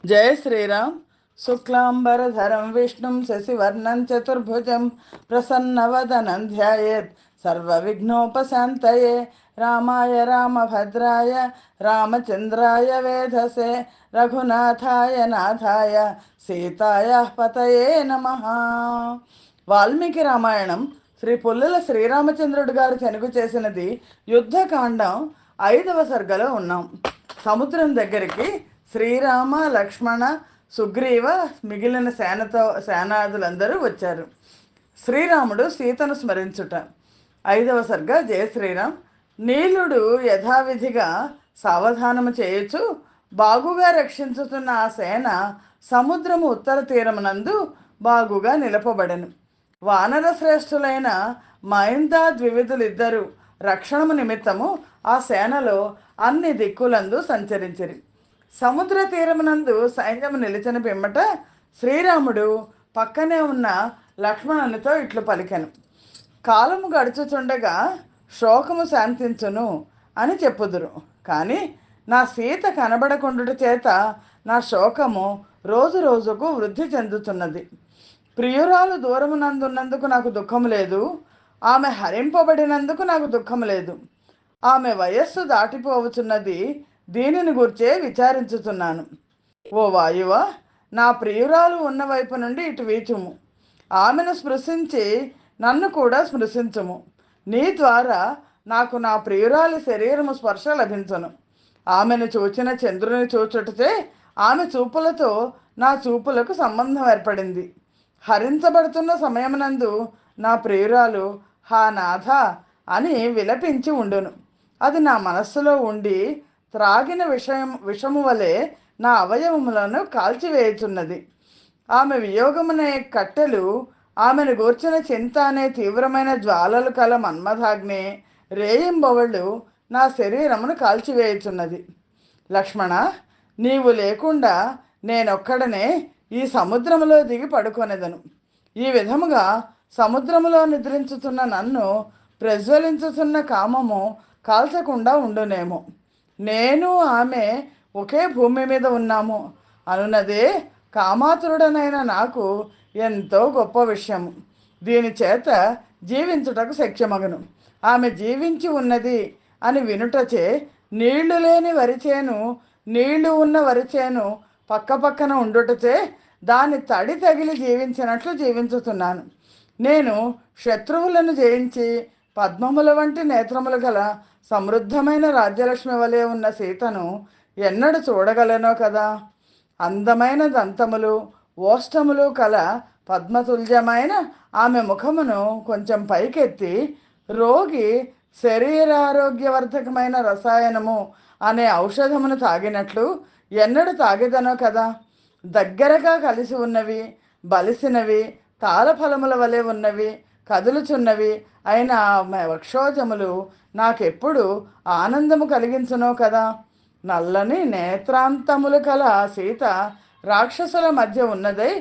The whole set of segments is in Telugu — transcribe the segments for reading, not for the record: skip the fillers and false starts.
जय श्रीराम। शुक्लांबरधरं विष्णुं शशिवर्णं चतुर्भुजं प्रसन्नवदनं ध्यायेत् सर्वविघ्नोपशान्तये। रामाय रामभद्राय रामचन्द्राय वेधसे रघुनाथाय नाथाय सीतायाः पतये नमः। వాల్మీకి రామాయణం శ్రీ పుల్లల శ్రీరామచంద్రుడు గారు తెనుగు చేసినది. యుద్ధకాండం 5వ సర్గలో ఉన్నాం. సముద్రం దగ్గరికి శ్రీరామ లక్ష్మణ సుగ్రీవ మిగిలిన సేనాదులందరూ వచ్చారు. శ్రీరాముడు సీతను స్మరించుట. 5వ సర్గ. జయ శ్రీరామ్. నీలుడు యథావిధిగా సావధానము చేయుచు బాగుగా రక్షించుతున్న ఆ సేన సముద్రము ఉత్తర తీరమునందు బాగుగా నిలపబడెను. వానర శ్రేష్ఠులైన మైందా ద్వివిధులిద్దరూ రక్షణము నిమిత్తము ఆ సేనలో అన్ని దిక్కులందు సంచరించిరి. సముద్ర తీరమునందు సైన్యము నిలిచిన పిమ్మట శ్రీరాముడు పక్కనే ఉన్న లక్ష్మణునితో ఇట్లు పలికెను. కాలము గడుచుచుండగా శోకము శాంతించును అని చెప్పుదురు, కానీ నా సీత కనబడకుండుట చేత నా శోకము రోజు రోజుకు వృద్ధి చెందుతున్నది. ప్రియురాలు దూరమునందున్నందుకు నాకు దుఃఖం లేదు, ఆమె హరింపబడినందుకు నాకు దుఃఖం లేదు. ఆమె వయస్సు దాటిపోవచున్నది, దీనిని గుర్చే విచారించుతున్నాను. ఓ వాయువ, నా ప్రియురాలు ఉన్న వైపు నుండి ఇటు వీచుము. ఆమెను స్పృశించి నన్ను కూడా స్పృశించుము. నీ ద్వారా నాకు నా ప్రియురాలి శరీరము స్పర్శ లభించను. ఆమెను చూచిన చంద్రుని చూచుటచే ఆమె చూపులతో నా చూపులకు సంబంధం ఏర్పడింది. హరించబడుతున్న సమయమునందు నా ప్రియురాలు హా నాథ అని విలపించి ఉండును. అది నా మనస్సులో ఉండి త్రాగిన విషము వలె నా అవయవములను కాల్చివేయుచున్నది. ఆమె వియోగమునే కట్టెలు, ఆమెను గూర్చిన చింత అనే తీవ్రమైన జ్వాలలు కల మన్మథాగ్ని రేయింబవళ్ళు నా శరీరమును కాల్చివేయుచున్నది. లక్ష్మణ, నీవు లేకుండా నేనొక్కడనే ఈ సముద్రములో దిగి పడుకొనేదను. ఈ విధముగా సముద్రములో నిద్రించుతున్న నన్ను ప్రజ్వలించుతున్న కామము కాల్చకుండా ఉండునేమో. నేను ఆమె ఒకే భూమి మీద ఉన్నాము అనున్నదే కామాతురుడనైన నాకు ఎంతో గొప్ప విషయము. దీని చేత జీవించుటకు శక్యమగను. ఆమె జీవించి ఉన్నది అని వినుటచే నీళ్లు లేని వరిచేను, నీళ్లు ఉన్న వరిచేను పక్కపక్కన ఉండుటచే దాని తడి తగిలి జీవించినట్లు జీవించుతున్నాను. నేను శత్రువులను జయించి పద్మముల వంటి నేత్రములు గల సమృద్ధమైన రాజ్యలక్ష్మి వలె ఉన్న సీతను ఎన్నడూ చూడగలనో కదా. అందమైన దంతములు ఓష్టములు కల పద్మతుల్యమైన ఆమె ముఖమును కొంచెం పైకెత్తి రోగి శరీరారోగ్యవర్ధకమైన రసాయనము అనే ఔషధమును తాగినట్లు ఎన్నడూ తాగేదనో కదా. దగ్గరగా కలిసి ఉన్నవి, బలిసినవి, తాళఫలముల వలె ఉన్నవి, కదులుచున్నవి అయిన ఆమె వక్షోజములు నాకెప్పుడు ఆనందము కలిగించునో కదా. నల్లని నేత్రాంతములు కల సీత రాక్షసుల మధ్య ఉన్నదై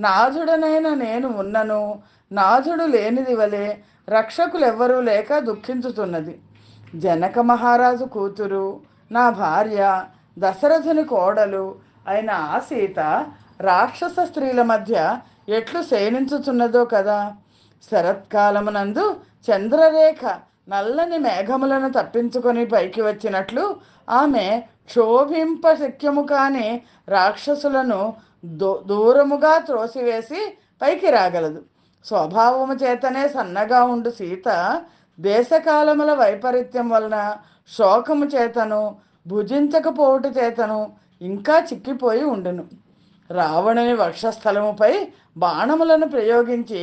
నాథుడనైన నేను ఉన్నను, నాథుడు లేనిది వలె రక్షకులెవ్వరూ లేక దుఃఖించుతున్నది. జనక మహారాజు కూతురు, నా భార్య, దశరథుని కోడలు అయిన ఆ సీత రాక్షస స్త్రీల మధ్య ఎట్లు శయనించుచున్నదో కదా. శరత్కాలమునందు చంద్రరేఖ నల్లని మేఘములను తప్పించుకొని పైకి వచ్చినట్లు ఆమె క్షోభింప శక్యము కాని రాక్షసులను దూరముగా త్రోసివేసి పైకి రాగలదు. స్వభావము చేతనే సన్నగా ఉండు సీత దేశకాలముల వైపరీత్యం వలన శోకము చేతను భుజించకపోవట చేతను ఇంకా చిక్కిపోయి ఉండును. రావణుని వక్షస్థలముపై బాణములను ప్రయోగించి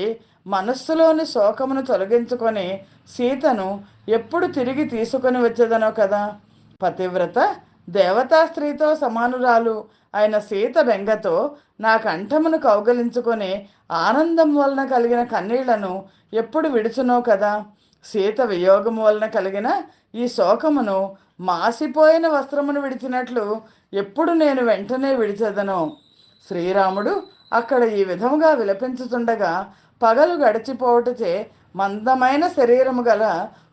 మనస్సులోని శోకమును తొలగించుకొని సీతను ఎప్పుడు తిరిగి తీసుకొని వచ్చేదనో కదా. పతివ్రత దేవతా స్త్రీతో సమానురాలు అయిన సీత బెంగతో నా కంఠమును కౌగలించుకొని ఆనందం వలన కలిగిన కన్నీళ్లను ఎప్పుడు విడుచునో కదా. సీత వియోగము వలన కలిగిన ఈ శోకమును మాసిపోయిన వస్త్రమును విడిచినట్లు ఎప్పుడు నేను వెంటనే విడిచెదనో. శ్రీరాముడు అక్కడ ఈ విధముగా విలపించుతుండగా పగలు గడిచిపోవటచే మందమైన శరీరము గల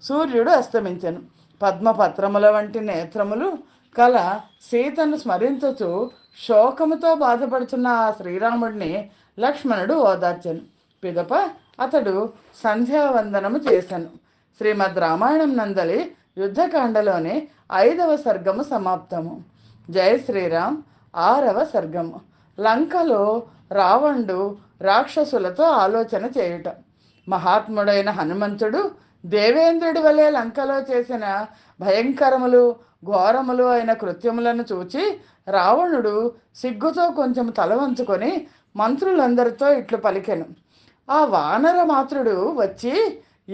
సూర్యుడు అస్తమించెను. పద్మపత్రముల వంటి నేత్రములు కల సీతను స్మరించుచు శోకముతో బాధపడుతున్న ఆ శ్రీరాముడిని లక్ష్మణుడు ఓదార్చెను. పిదప అతడు సంధ్యావందనము చేశాను. శ్రీమద్ రామాయణం నందలి యుద్ధకాండలోని 5వ సర్గము సమాప్తము. జై శ్రీరామ్. 6వ సర్గము. లంకలో రావణుడు రాక్షసులతో ఆలోచన చేయుట. మహాత్ముడైన హనుమంతుడు దేవేంద్రుడి వలె లంకలో చేసిన భయంకరములు ఘోరములు అయిన కృత్యములను చూచి రావణుడు సిగ్గుతో కొంచెం తల వంచుకొని మంత్రులందరితో ఇట్లు పలికెను. ఆ వానర మాత్రుడు వచ్చి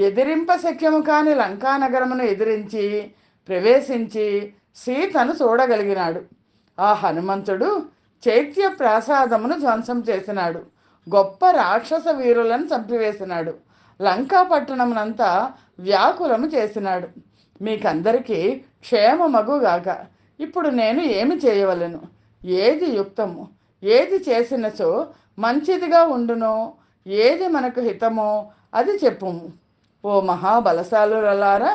ఎదిరింప శక్యము కాని లంకానగరమును ఎదిరించి ప్రవేశించి సీతను చూడగలిగినాడు. ఆ హనుమంతుడు చైత్య ప్రాసాదమును ధ్వంసం చేసినాడు. గొప్ప రాక్షస వీరులను చంపివేసినాడు. లంకా పట్టణమునంతా వ్యాకులము చేసినాడు. మీకందరికీ క్షేమమగుగాక. ఇప్పుడు నేను ఏమి చేయవలను? ఏది యుక్తము, ఏది చేసినచో మంచిదిగా ఉండునో, ఏది మనకు హితమో అది చెప్పుము. ఓ మహాబలశాలులారా,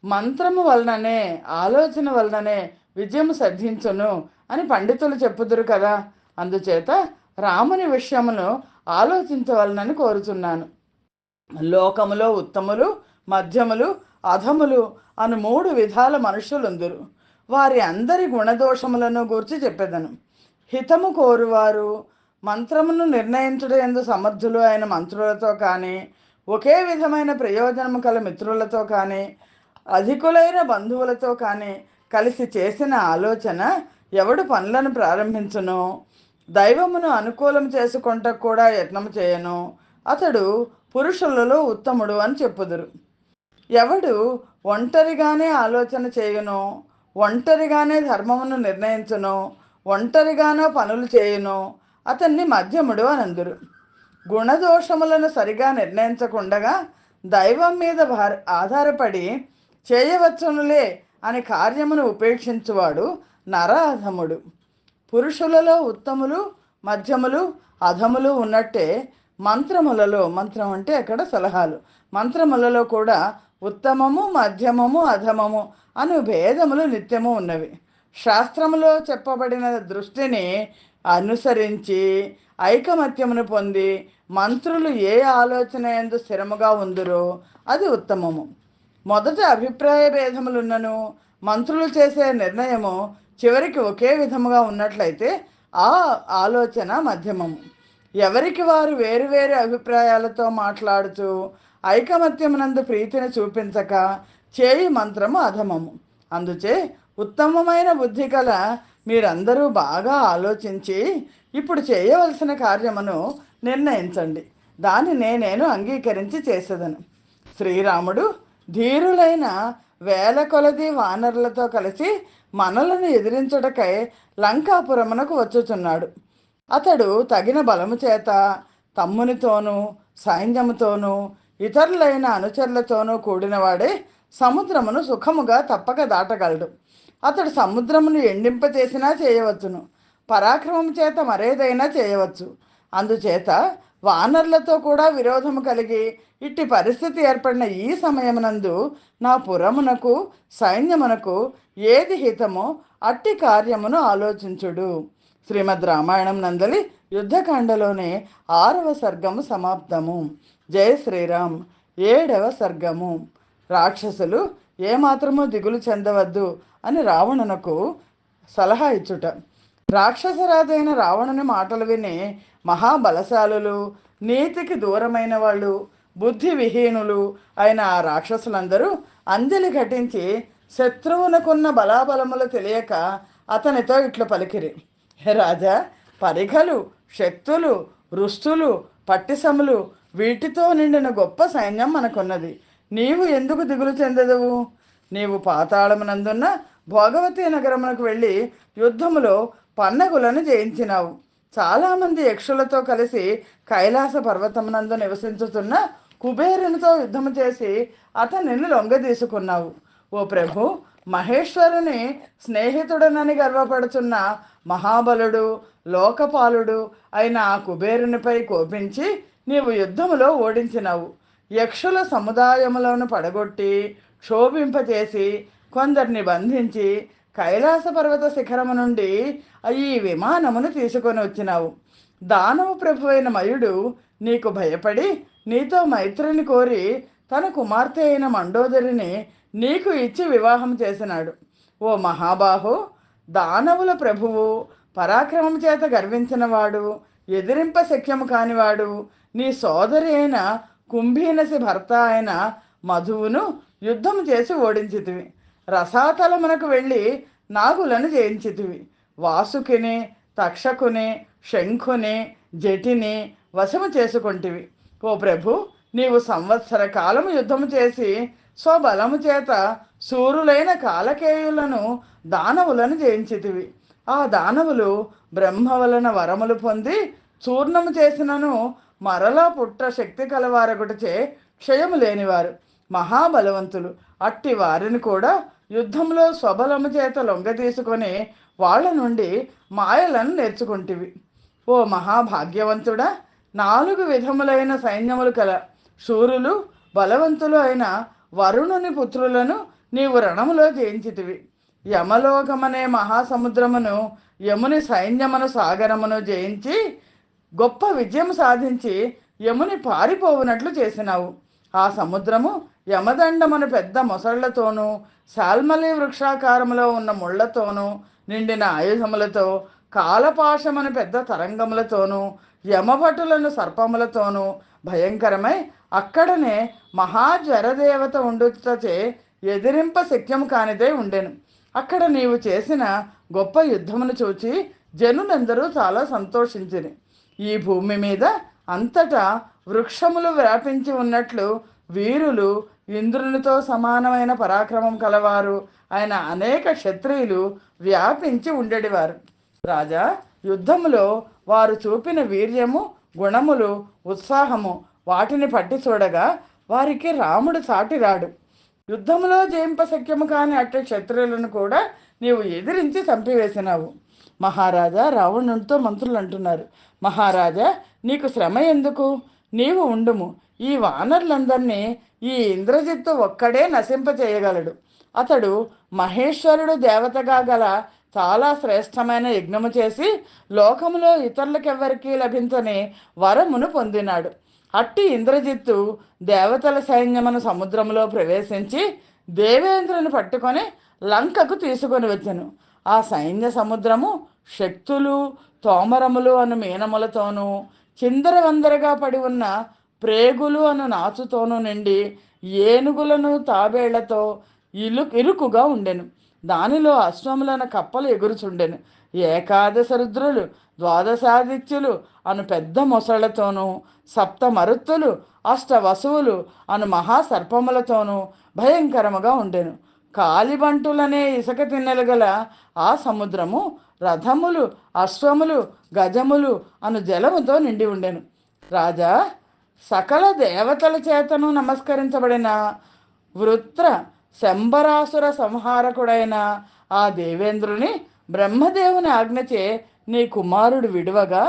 మంత్రము వలననే ఆలోచన వలననే విజయము సిద్ధించును అని పండితులు చెప్పుదురు కదా. అందుచేత రాముని విషయమును ఆలోచించవలనని కోరుచున్నాను. లోకములో ఉత్తములు, మధ్యములు, అధములు అను 3 విధాల మనుషులుందురు. వారి అందరి గుణదోషములను గూర్చి చెప్పెదను. హితము కోరువారు మంత్రమును నిర్ణయించుటయందు సమర్థులు అయిన మంత్రులతో కానీ, ఒకే విధమైన ప్రయోజనము కల మిత్రులతో కానీ, అధికులైన బంధువులతో కానీ కలిసి చేసిన ఆలోచన ఎవడు పనులను ప్రారంభించునో, దైవమును అనుకూలం చేసుకొంట కూడా యత్నము చేయను, అతడు పురుషులలో ఉత్తముడు అని చెప్పుదురు. ఎవడు ఒంటరిగానే ఆలోచన చేయునో, ఒంటరిగానే ధర్మమును నిర్ణయించునో, ఒంటరిగానో పనులు చేయునో అతన్ని మధ్యముడు అని అందురు. గుణదోషములను సరిగా నిర్ణయించకుండగా దైవం మీద ఆధారపడి చేయవచ్చునులే అని కార్యమును ఉపేక్షించువాడు నరాధముడు. పురుషులలో ఉత్తములు, మధ్యములు, అధములు ఉన్నట్టే మంత్రములలో, మంత్రం అంటే అక్కడ సలహాలు, మంత్రములలో కూడా ఉత్తమము, మధ్యమము, అధమము అను భేదములు నిత్యము ఉన్నవి. శాస్త్రములో చెప్పబడిన దృష్టిని అనుసరించి ఐకమత్యమును పొంది మంత్రులు ఏ ఆలోచన యందు స్థిరముగా ఉందురో అది ఉత్తమము. మొదట అభిప్రాయ భేదములున్నను మంత్రులు చేసే నిర్ణయము చివరికి ఒకే విధముగా ఉన్నట్లయితే ఆ ఆలోచన మధ్యమము. ఎవరికి వారు వేరువేరు అభిప్రాయాలతో మాట్లాడుతూ ఐకమత్యమునందు ప్రీతిని చూపించక చేయి మంత్రము అధమము. అందుచే ఉత్తమమైన బుద్ధి కల మీరందరూ బాగా ఆలోచించి ఇప్పుడు చేయవలసిన కార్యమును నిర్ణయించండి. దానినే నేను అంగీకరించి చేసేదను. శ్రీరాముడు ధీరులైన వేల కొలది వానరులతో కలిసి మనలను ఎదిరించుటకై లంకాపురమునకు వచ్చుచున్నాడు. అతడు తగిన బలము చేత తమ్మునితోనూ సైన్యముతోనూ ఇతరులైన అనుచరులతోనూ కూడినవాడే సముద్రమును సుఖముగా తప్పక దాటగలడు. అతడు సముద్రమును ఎండింపచేసినా చేయవచ్చును, పరాక్రమం చేత మరేదైనా చేయవచ్చు. అందుచేత వానరులతో కూడా విరోధము కలిగి ఇట్టి పరిస్థితి ఏర్పడిన ఈ సమయమునందు నా పురమునకు సైన్యమునకు ఏది హితమో అట్టి కార్యమును ఆలోచించుడు. శ్రీమద్ రామాయణం నందలి యుద్ధకాండలోని 6వ సర్గము సమాప్తము. జయ శ్రీరామ్. 7వ సర్గము. రాక్షసులు ఏమాత్రమూ దిగులు చెందవద్దు అని రావణునకు సలహా ఇచ్చుట. రాక్షసరాజైన రావణుని మాటలు విని మహాబలశాలులు, నీతికి దూరమైన వాళ్ళు, బుద్ధి విహీనులు అయిన ఆ రాక్షసులందరూ అంజలి ఘటించి శత్రువునకున్న బలాబలములు తెలియక అతనితో ఇట్లు పలికిరి. హే రాజా, పరిఘలు, శక్తులు, రుష్టులు, పట్టిసములు వీటితో నిండిన గొప్ప సైన్యం మనకున్నది. నీవు ఎందుకు దిగులు చెందదువు? నీవు పాతాళమునందున్న భోగవతి నగరమునకు వెళ్ళి యుద్ధములో పన్నగులను జయించినావు. చాలామంది యక్షులతో కలిసి కైలాస పర్వతమునందు నివసించుతున్న కుబేరునితో యుద్ధము చేసి అతనిని లొంగదీసుకున్నావు. ఓ ప్రభు, మహేశ్వరుని స్నేహితుడనని గర్వపడుతున్న మహాబలుడు, లోకపాలుడు అయిన ఆ కుబేరునిపై కోపించి నీవు యుద్ధములో ఓడించినావు. యక్షుల సముదాయములను పడగొట్టి క్షోభింపచేసి కొందరిని బంధించి కైలాస పర్వత శిఖరము నుండి ఈ విమానమును తీసుకొని వచ్చినావు. దానవ ప్రభు అయిన మయుడు నీకు భయపడి నీతో మైత్రిని కోరి తన కుమార్తె అయిన మండోదరిని నీకు ఇచ్చి వివాహం చేసినాడు. ఓ మహాబాహు, దానవుల ప్రభువు, పరాక్రమం చేత గర్వించినవాడు, ఎదిరింప శక్యము కానివాడు, నీ సోదరి అయిన కుంభీనసి భర్త అయిన మధువును యుద్ధం చేసి ఓడించితివి. రసాతలమునకు వెళ్ళి నాగులను జయించితివి. వాసుకిని, తక్షకుని, శంఖుని, జటిని వశము చేసుకొంటివి. ఓ ప్రభు, నీవు సంవత్సర కాలము యుద్ధము చేసి స్వబలము చేత శూరులైన కాలకేయులను, దానవులను జయించితివి. ఆ దానవులు బ్రహ్మ వలన వరములు పొంది చూర్ణము చేసినను మరలా పుట్ట శక్తి కలవారొకటిచే క్షయము లేనివారు, మహాబలవంతులు. అట్టి వారిని కూడా యుద్ధంలో స్వబలము చేత లొంగ తీసుకొని వాళ్ళ నుండి మాయలను నేర్చుకుంటివి. ఓ మహాభాగ్యవంతుడా, 4 విధములైన సైన్యములు కల శూరులు, బలవంతులు అయిన వరుణుని పుత్రులను నీవు రణములో జయించితివి. యమలోకమనే మహాసముద్రమును, యముని సైన్యమును, సాగరమును జయించి గొప్ప విజయం సాధించి యముని పారిపోవునట్లు చేసినావు. ఆ సముద్రము యమదండమును పెద్ద మొసళ్లతోనూ, శాల్మలి వృక్షాకారములో ఉన్న ముళ్లతోనూ నిండిన ఆయుధములతో, కాలపాశమును పెద్ద తరంగములతోనూ, యమభటులను సర్పములతోనూ భయంకరమై అక్కడనే మహాజ్వరదేవత ఉండుటచే ఎదిరింప శక్యము కానిదే ఉండెను. అక్కడ నీవు చేసిన గొప్ప యుద్ధమును చూచి జనులందరూ చాలా సంతోషించిరి. ఈ భూమి మీద అంతటా వృక్షములు వ్యాపించి ఉన్నట్లు వీరులు, ఇంద్రునితో సమానమైన పరాక్రమం కలవారు ఆయన అనేక క్షత్రియులు వ్యాపించి ఉండేవారు. రాజా, యుద్ధములో వారు చూపిన వీర్యము, గుణములు, ఉత్సాహము వాటిని పట్టి చూడగా వారికి రాముడు సాటిరాడు. యుద్ధములో జయింప శక్యము కాని అట్టి క్షత్రియులను కూడా నీవు ఎదిరించి చంపివేసినావు. మహారాజా, రావణునితో మంత్రులు అంటున్నారు, మహారాజా, నీకు శ్రమ ఎందుకు? నీవు ఉండుము. ఈ వానరులందరినీ ఈ ఇంద్రజిత్తు ఒక్కడే నశింపచేయగలడు. అతడు మహేశ్వరుడు దేవతగా గల చాలా శ్రేష్టమైన యజ్ఞము చేసి లోకములో ఇతరులకెవ్వరికీ లభించని వరమును పొందినాడు. అట్టి ఇంద్రజిత్తు దేవతల సైన్యమును సముద్రంలో ప్రవేశించి దేవేంద్రుని పట్టుకొని లంకకు తీసుకొని వచ్చెను. ఆ సైన్య సముద్రము శక్తులు, తోమరములు అను మీనములతోనూ, చిందరవందరగా పడి ఉన్న ప్రేగులు అను నాచుతోనూ నిండి ఏనుగులను తాబేళ్లతో ఇరుకుగా ఉండెను. దానిలో అశ్వములను కప్పలు ఎగురుచుండెను. ఏకాదశ రుద్రులు, ద్వాదశాదిత్యులు అను పెద్ద మొసళ్లతోనూ, సప్త మరుత్తులు, అష్ట వసువులు అను మహాసర్పములతోనూ భయంకరముగా ఉండెను. కాలిబంటులనే ఇసుక తిన్నెలు గల ఆ సముద్రము రథములు, అశ్వములు, గజములు అను జలముతో నిండి ఉండెను. రాజా, సకల దేవతల చేతను నమస్కరించబడిన వృత్ర శంబరాసుర సంహారకుడైన ఆ దేవేంద్రుని బ్రహ్మదేవుని ఆజ్ఞచే నీ కుమారుడు విడువగా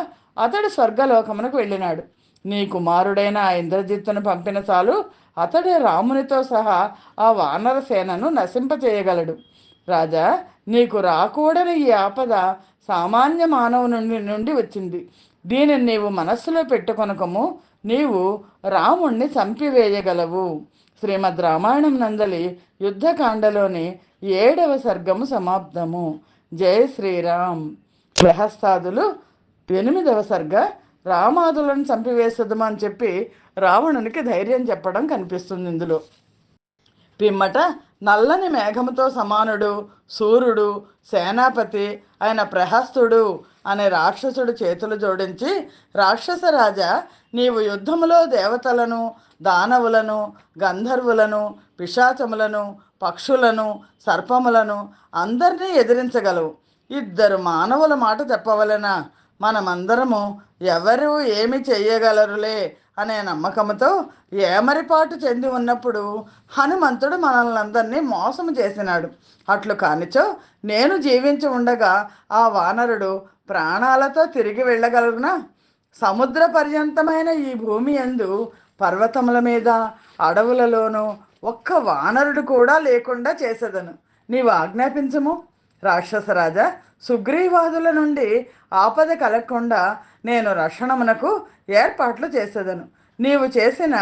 అతడు స్వర్గలోకమునకు వెళ్ళినాడు. నీ కుమారుడైన ఆ ఇంద్రజిత్తును పంపిన చాలు అతడే రామునితో సహా ఆ వానర సేనను నశింపచేయగలడు. రాజా, నీకు రాకూడని ఈ ఆపద సామాన్య మానవుని నుండి వచ్చింది. దీనిని నీవు మనస్సులో పెట్టుకొనకము. నీవు రాముణ్ణి చంపివేయగలవు. శ్రీమద్ రామాయణం నందలి యుద్ధకాండలోని 7వ సర్గము సమాప్తము. జై శ్రీరామ్. గృహస్థాదులు 8వ సర్గ రామాదులను చంపివేసదమా అని చెప్పి రావణునికి ధైర్యం చెప్పడం కనిపిస్తుంది ఇందులో. పిమ్మట నల్లని మేఘముతో సమానుడు, సూర్యుడు, సేనాపతి అయిన ప్రహస్తుడు అనే రాక్షసుడు చేతులు జోడించి, రాక్షసరాజా, నీవు యుద్ధములో దేవతలను, దానవులను, గంధర్వులను, పిశాచములను, పక్షులను, సర్పములను అందరినీ ఎదిరించగలవు. 2 మానవుల మాట చెప్పవలెనా? మనమందరము ఎవరు ఏమి చెయ్యగలరులే అనే నమ్మకంతో ఏమరిపాటు చెంది ఉన్నప్పుడు హనుమంతుడు మనల్ని అందరినీ మోసము చేసినాడు. అట్లు కానిచో నేను జీవించి ఉండగా ఆ వానరుడు ప్రాణాలతో తిరిగి వెళ్ళగలరునా? సముద్ర పర్యంతమైన ఈ భూమి యందు పర్వతముల మీద, అడవులలోనూ ఒక్క వానరుడు కూడా లేకుండా చేసేదను. నీవు ఆజ్ఞాపించము. రాక్షసరాజా, సుగ్రీవాదుల నుండి ఆపద కలగకుండా నేను రక్షణమునకు ఏర్పాట్లు చేసేదను. నీవు చేసిన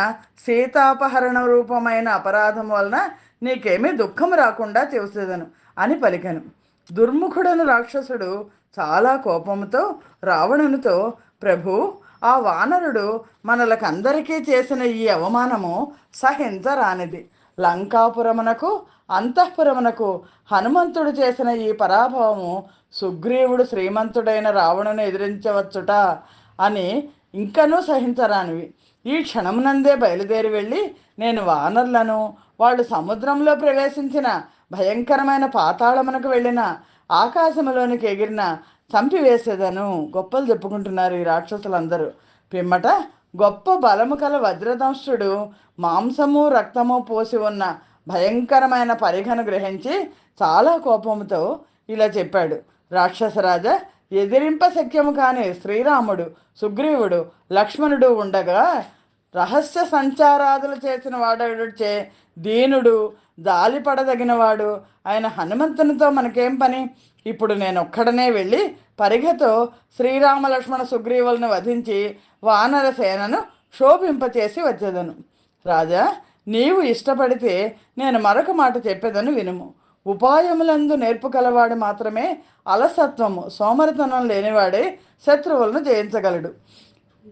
సీతాపహరణ రూపమైన అపరాధం వలన నీకేమీ దుఃఖం రాకుండా చేసేదను అని పలికెను. దుర్ముఖుడను రాక్షసుడు చాలా కోపంతో రావణునితో, ప్రభు, ఆ వానరుడు మనలకందరికీ చేసిన ఈ అవమానము సహించరానిది. లంకాపురమునకు అంతఃపురమునకు హనుమంతుడు చేసిన ఈ పరాభవము సుగ్రీవుడు శ్రీమంతుడైన రావణుని ఎదిరించవచ్చుట అని ఇంకనూ సహించరానివి. ఈ క్షణమునందే బయలుదేరి వెళ్ళి నేను వానరులను, వాళ్ళు సముద్రంలో ప్రవేశించిన భయంకరమైన పాతాళమునకు వెళ్ళిన ఆకాశములోనికి ఎగిరిన చంపివేసేదను. గొప్పలు చెప్పుకుంటున్నారు ఈ రాక్షసులందరూ. పిమ్మట గొప్ప బలము కల వజ్రదంష్ట్రుడు మాంసము రక్తము పోసి ఉన్న భయంకరమైన పరిఘను గ్రహించి చాలా కోపంతో ఇలా చెప్పాడు, రాక్షసరాజా, ఎదిరింప శక్యము కాని శ్రీరాముడు, సుగ్రీవుడు, లక్ష్మణుడు ఉండగా రహస్య సంచారాదులు చేసిన వాడచే దీనుడు, జాలిపడదగినవాడు ఆయన హనుమంతునితో మనకేం పని? ఇప్పుడు నేనొక్కడనే వెళ్ళి పరిగతో శ్రీరామ లక్ష్మణ సుగ్రీవులను వధించి వానర సేనను శోభింపచేసి వచ్చేదను. రాజా, నీవు ఇష్టపడితే నేను మరొక మాట చెప్పేదను వినుము. ఉపాయములందు నేర్పు కలవాడు మాత్రమే అలసత్వము, సోమరితనం లేనివాడే శత్రువులను జయించగలడు.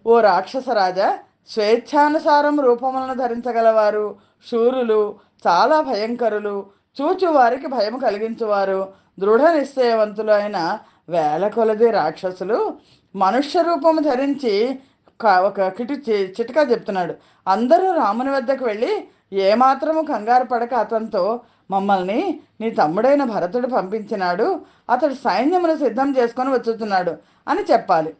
ఓ రాక్షసరాజా, స్వేచ్ఛానుసారం రూపములను ధరించగలవారు, శూరులు, చాలా భయంకరులు, చూచువారికి భయం కలిగించువారు, దృఢ నిశ్చయవంతులు అయిన వేల కొలది రాక్షసులు మనుష్య రూపము ధరించి ఒక చిట్కా చెప్తున్నాడు. అందరూ రాముని వద్దకు వెళ్ళి ఏమాత్రము కంగారు పడక అతనితో, మమ్మల్ని నీ తమ్ముడైన భరతుడు పంపించినాడు, అతడు సైన్యమును సిద్ధం చేసుకొని వచ్చుతున్నాడు అని చెప్పాలి.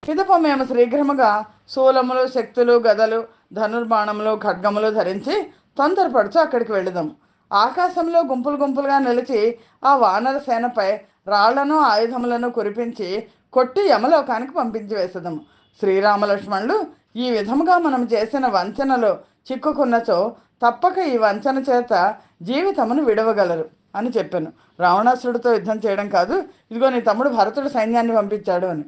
పిదప మేము శీఘ్రముగా శూలములు, శక్తులు, గదలు, ధనుర్బాణములు, ఖడ్గములు ధరించి తొందరపడుచు అక్కడికి వెళదాం. ఆకాశంలో గుంపులు గుంపులుగా నిలిచి ఆ వానర సేనపై రాళ్లను, ఆయుధములను కురిపించి కొట్టి యమలోకానికి పంపించి వేసదము. శ్రీరామలక్ష్మణులు ఈ విధముగా మనం చేసిన వంచనలో చిక్కుకున్నచో తప్పక ఈ వంచన చేత జీవితమును విడవగలరు అని చెప్పాను. రావణాసురుడితో యుద్ధం చేయడం కాదు, ఇదిగో నీ తమ్ముడు భరతుడు సైన్యాన్ని పంపించాడు అని.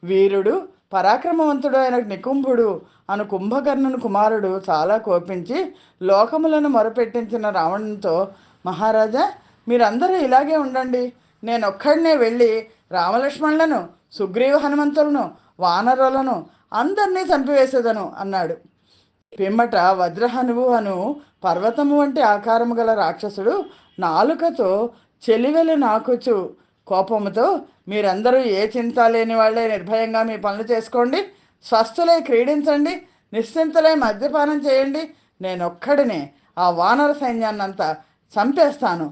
వీరుడు, పరాక్రమవంతుడు అయిన నికుంభుడు అను కుంభకర్ణుని కుమారుడు చాలా కోపించి లోకములను మొరపెట్టించిన రావణునితో, మహారాజా, మీరందరూ ఇలాగే ఉండండి, నేనొక్కడినే వెళ్ళి రామలక్ష్మణులను, సుగ్రీవ హనుమంతులను, వానరులను అందరినీ చంపివేసేదను అన్నాడు. పిమ్మట వజ్రహనువు అను పర్వతము వంటి ఆకారము గల రాక్షసుడు నాలుకతో చెలివెలి నాకుచు కోపముతో, మీరందరూ ఏ చింత లేని వాళ్ళే నిర్భయంగా మీ పనులు చేసుకోండి, స్వస్థులై క్రీడించండి, నిశ్చింతలై మద్యపానం చేయండి, నేనొక్కడినే ఆ వానర సైన్యాన్నంతా చంపేస్తాను,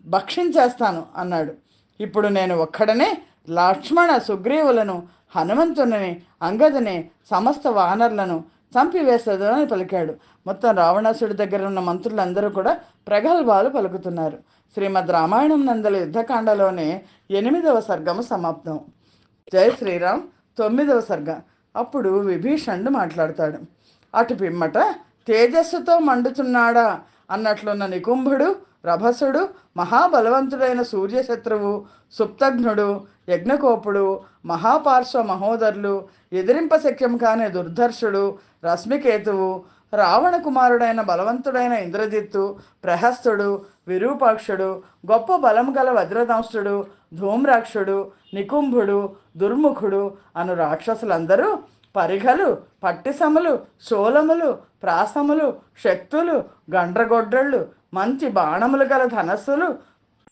భక్షించేస్తాను అన్నాడు. ఇప్పుడు నేను ఒక్కడనే లక్ష్మణ, సుగ్రీవులను, హనుమంతుని, అంగదుని, సమస్త వానరులను చంపివేసేదు అని పలికాడు. మొత్తం రావణాసుడి దగ్గర ఉన్న మంత్రులందరూ కూడా ప్రగల్భాలు పలుకుతున్నారు. శ్రీమద్ రామాయణం నందలి యుద్ధకాండలోనే 8వ సర్గము సమాప్తం. జై శ్రీరామ్. 9వ సర్గ. అప్పుడు విభీషణుడు మాట్లాడతాడు. అటు పిమ్మట తేజస్సుతో మండుతున్నాడా అన్నట్లున్న నికుంభుడు, రభసుడు, మహాబలవంతుడైన సూర్యశత్రువు, సుప్తఘ్నుడు, యజ్ఞకోపుడు, మహాపార్శ్వ మహోదరులు, ఎదిరింప శక్యం కాని దుర్ధర్షుడు, రశ్మికేతువు, రావణ కుమారుడైన బలవంతుడైన ఇంద్రజిత్తు, ప్రహస్తుడు, విరూపాక్షుడు, గొప్ప బలం గల వజ్రదంష్టుడు, ధూమ్రాక్షుడు, నికుంభుడు, దుర్ముఖుడు అను రాక్షసులందరూ పరిఘలు, పట్టిసములు, శూలములు, ప్రాసములు, శక్తులు, గండ్రగొడ్డళ్ళు, మంచి బాణములు గల ధనస్సులు,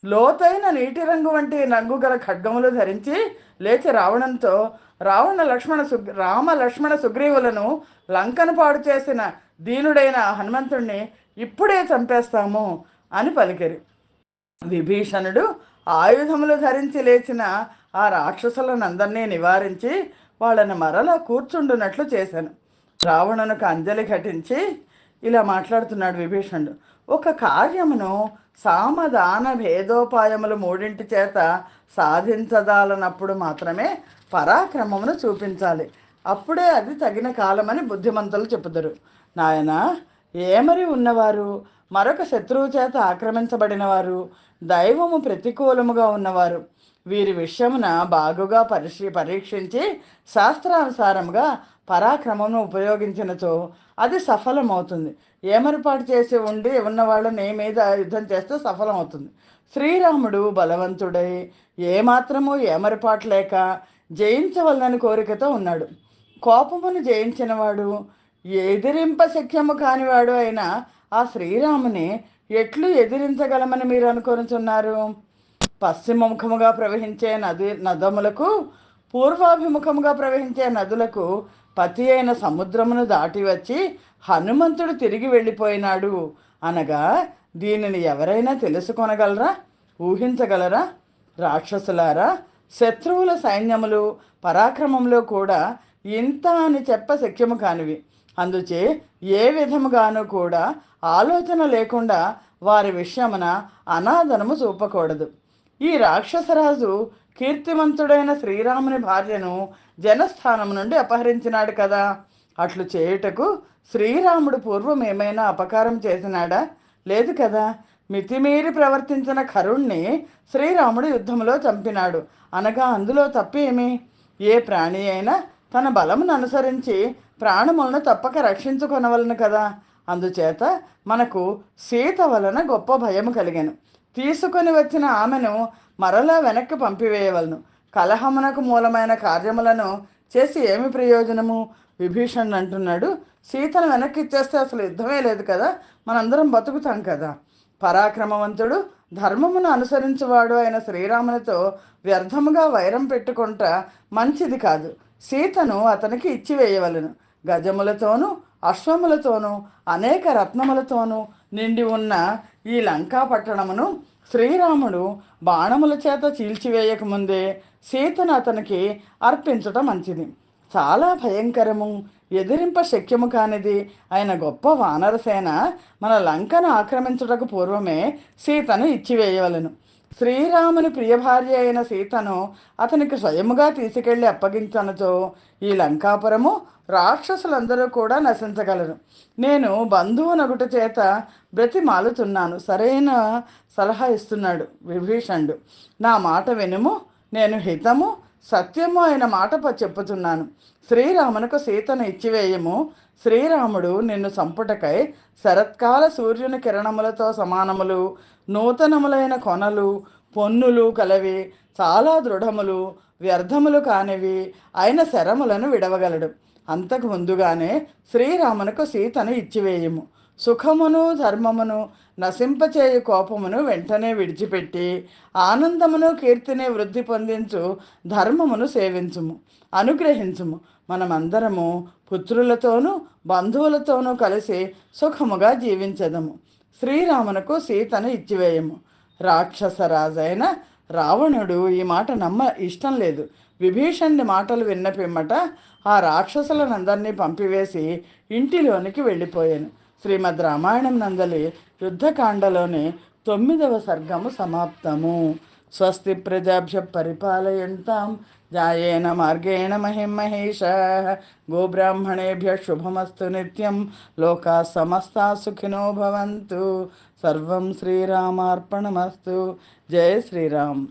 లోతైన నీటి రంగు వంటి రంగు గల ఖడ్గములు ధరించి లేచి రావణంతో, రామ లక్ష్మణ సుగ్రీవులను లంకను పాడు చేసిన దీనుడైన హనుమంతుణ్ణి ఇప్పుడే చంపేస్తాము అని పలికిరి. విభీషణుడు ఆయుధములు ధరించి లేచిన ఆ రాక్షసులనందరినీ నివారించి వాళ్ళని మరలా కూర్చుండునట్లు చేశాను. రావణునికి అంజలి ఘటించి ఇలా మాట్లాడుతున్నాడు విభీషణుడు. ఒక కార్యమును సామదాన భేదోపాయములు మూడింటి చేత సాధించదాలనప్పుడు మాత్రమే పరాక్రమమును చూపించాలి. అప్పుడే అది తగిన కాలమని బుద్ధిమంతులు చెప్పుదురు. నాయన, ఏమరి ఉన్నవారు మరొక శత్రువు చేత ఆక్రమించబడిన వారు, దైవము ప్రతికూలముగా ఉన్నవారు. వీరి విషయమున బాగుగా పరీక్షించి శాస్త్రానుసారముగా పరాక్రమమును ఉపయోగించినచో అది సఫలమవుతుంది. ఏమరపాటు చేసి ఉన్న వాళ్ళని మీద యుద్ధం చేస్తే సఫలమవుతుంది. శ్రీరాముడు బలవంతుడై ఏమాత్రము ఏమరపాటు లేక జయించవలనని కోరికతో ఉన్నాడు. కోపమును జయించినవాడు, ఎదిరింప శక్యము కానివాడు అయిన ఆ శ్రీరాముని ఎట్లు ఎదిరించగలమని మీరు అనుకొనుచున్నారు? పశ్చిమముఖముగా ప్రవహించే నదములకు, పూర్వాభిముఖముగా ప్రవహించే నదులకు పతి అయిన సముద్రమును దాటి వచ్చి హనుమంతుడు తిరిగి వెళ్ళిపోయినాడు అనగా దీనిని ఎవరైనా తెలుసుకొనగలరా? ఊహించగలరా? రాక్షసులారా, శత్రువుల సైన్యములు పరాక్రమంలో కూడా ఇంత అని చెప్ప శక్యము కానివి. అందుచే ఏ విధముగానూ కూడా ఆలోచన లేకుండా వారి విషయమున అనాదనము చూపకూడదు. ఈ రాక్షసరాజు కీర్తిమంతుడైన శ్రీరాముని భార్యను జనస్థానం నుండి అపహరించినాడు కదా. అట్లు చేయుటకు శ్రీరాముడు పూర్వం ఏమైనా అపకారం చేసినాడా? లేదు కదా. మితిమీరి ప్రవర్తించిన కరుణ్ణి శ్రీరాముడు యుద్ధంలో చంపినాడు అనగా అందులో తప్పేమి? ఏ ప్రాణి అయినా తన బలమును అనుసరించి ప్రాణములను తప్పక రక్షించుకొనవలను కదా. అందుచేత మనకు సీత వలన గొప్ప భయము కలిగెను. తీసుకొని వచ్చిన ఆమెను మరలా వెనక్కి పంపివేయవలను. కలహమునకు మూలమైన కార్యములను చేసి ఏమి ప్రయోజనము? విభీషణుడు అంటున్నాడు, సీతను వెనక్కి ఇచ్చేస్తే అసలు యుద్ధమే లేదు కదా, మనందరం బతుకుతాం కదా. పరాక్రమవంతుడు, ధర్మమును అనుసరించువాడు అయిన శ్రీరామునితో వ్యర్థముగా వైరం పెట్టుకుంట మంచిది కాదు. సీతను అతనికి ఇచ్చివేయవలను. గజములతోనూ అశ్వములతోనూ అనేక రత్నములతోనూ నిండి ఉన్న ఈ లంకా పట్టణమును శ్రీరాముడు బాణముల చేత చీల్చివేయకముందే సీతను అతనికి అర్పించటం మంచిది. చాలా భయంకరము, ఎదిరింప శక్యము కానిది అయిన గొప్ప వానరసేన మన లంకను ఆక్రమించుటకు పూర్వమే సీతను ఇచ్చివేయవలను. శ్రీరాముని ప్రియభార్య అయిన సీతను అతనికి స్వయముగా తీసుకెళ్లి అప్పగించనుతో ఈ లంకాపురము రాక్షసులందరూ కూడా నశించగలరు. నేను బంధువునొకటి చేత బ్రతిమాలుతున్నాను. సరైన సలహా ఇస్తున్నాడు విభీషణుడు. నా మాట వినుము. నేను హితము సత్యము అయిన మాట చెప్పుతున్నాను. శ్రీరామునకు సీతను ఇచ్చివేయము. శ్రీరాముడు నిన్ను సంపుటకై శరత్కాల సూర్యుని కిరణములతో సమానములు, నూతనములైన కొనలు పొన్నులు కలవి, చాలా దృఢములు వ్యర్థములు కానివి అయిన శరములను విడవగలడు. అంతకు ముందుగానే శ్రీరామునకు సీతను ఇచ్చివేయము. సుఖమును ధర్మమును నశింపచేయు కోపమును వెంటనే విడిచిపెట్టి ఆనందమును కీర్తిని వృద్ధి పొందించు ధర్మమును సేవించుము, అనుగ్రహించుము. మనమందరము పుత్రులతోనూ బంధువులతోనూ కలిసి సుఖముగా జీవించదము. శ్రీరామునకు సీతను ఇచ్చివేయము. రాక్షసరాజైన రావణుడు ఈ మాట ఇష్టం లేదు. విభీషణుని మాటలు విన్న పిమ్మట ఆ రాక్షసులనందరినీ పంపివేసి ఇంటిలోనికి వెళ్ళిపోయాను. శ్రీమద్ రామాయణం నందలి యుద్ధకాండలోని 9వ సర్గము సమాప్తము. స్వస్తి ప్రజాభ్య పరిపాలయంతాం న్యాయేన మార్గేణ మహిమహేషాః. గోబ్రాహ్మణేభ్య శుభమస్తు నిత్యం. లోకా సమస్తా సుఖినో భవంతు. సర్వం శ్రీరామార్పణమస్తు. జయ శ్రీరామ్.